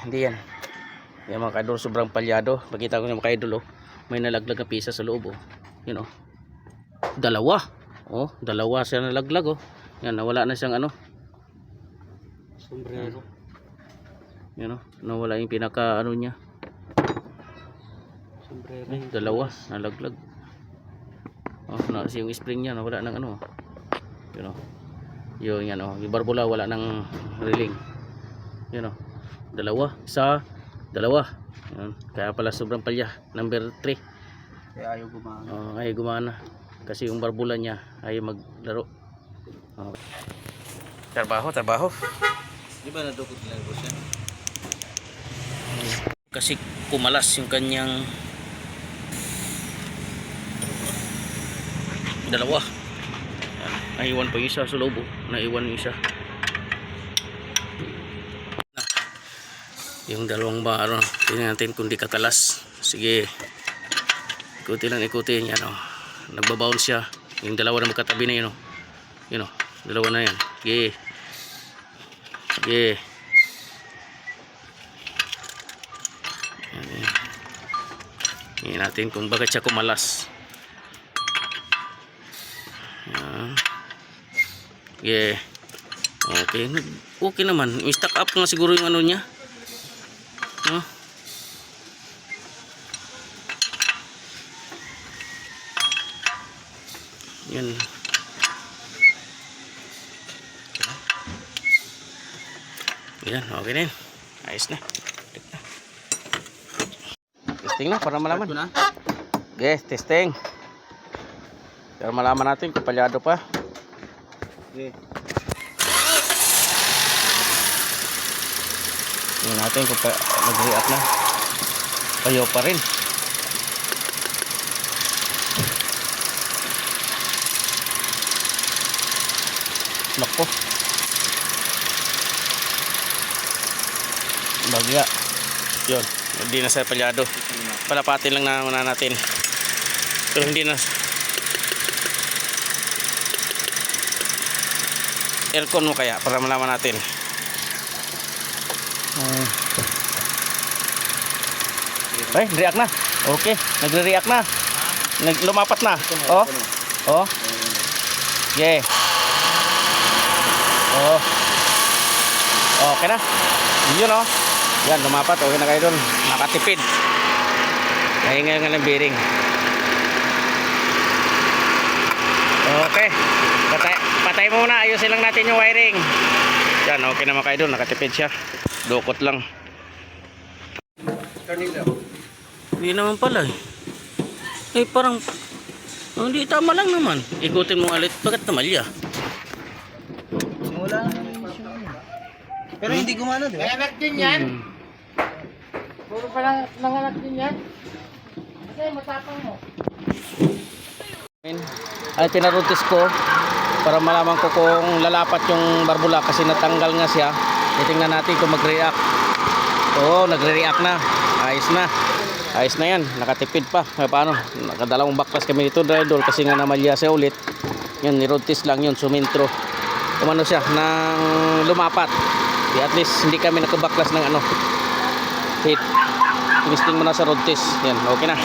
Hindi yan. Yan mga ka-idol, sobrang palyado. Pakita ko niyo mga ka-idol, oh. May nalaglag na pisa sa loob, oh. Yun, oh. Dalawa. Oh, dalawa siya nalaglag, oh. Yan, nawala na siyang ano. Sombrero. Yan, oh. Nawala yung pinaka ano niya. Sombrero. Dalawa nalaglag. Oh, na yung spring niya nawala ng ano. Yun, oh. Yun yan, oh. Yung barbula wala ng reeling. Yun, oh. Dalawa, isa, dalawa. Yun. Kaya pala sobrang palya. Number 3. Kaya ayaw gumana. Oh, ayaw gumana. Kasi yung barbula niya ayaw maglaro. Oh. Trabaho. Di ba nadukot lang po siya? Kasi kumalas yung kanyang dalawa. Naiwan pa yung isa sa loob, oh. Naiwan yung isa. Yung dalawang baro, tingnan natin kung di kakalas. Sige, ikutin yan, oh. Nagbabounce siya. Yung dalawa na magkatabi na yun, oh. Yun, oh. Dalawa na yan. Sige. Tingnan natin kung bakit siya kumalas. Yeah. Okay. Okay naman. I-stack up nga siguro yung ano niya. No? Yan. Yan. Okay na yun. Ayos na. Testing na para malaman. Yes, testing. Para malaman natin kung palyado pa. Okay. Tingnan natin kung nag-react na. Ayaw pa rin. Nako. Bagya. Yun. Hindi na sa palyado. Palapatin lang na natin. Pero hindi na. Aircon mo kaya para malaman natin. Ay, react na. Okay, nagre-react na. Lumapat na. Oh. Oh. Yeah. Oh. Okay na. Yun, oh. Yan, lumapat. Okay na kayo doon. Nakatipid. Nahinga nga ng bearing. Okay. Patay muna. Ayusin lang natin yung wiring. Yan, okay naman kayo doon. Nakatipid siya. Dukot lang. Hindi naman pala eh. Eh parang hindi tama lang naman. Ikutin mo ulit. Bakit namalya? Wala na yung issue. Pero hindi gumana, di ba? Nanganak din yan. Puro palang nanganak din yan. Kasi matapang mo. Ay pinaruntis ko para malaman ko kung lalapat yung barbula kasi natanggal nga siya. Titingnan natin kung mag-react. Oo, nagre-react na. Ayos na. Ayos na yan. Nakatipid pa. Paano? Nakadalawang backpass kami dito, idol, kasi nga namalya siya ulit. Yun, niruntis lang yun. Sumintro. Kumano siya nang lumapat. At least hindi kami nakabaklas ng ano. Hit. Tinisting mo na sa runtis. Yan, okay na.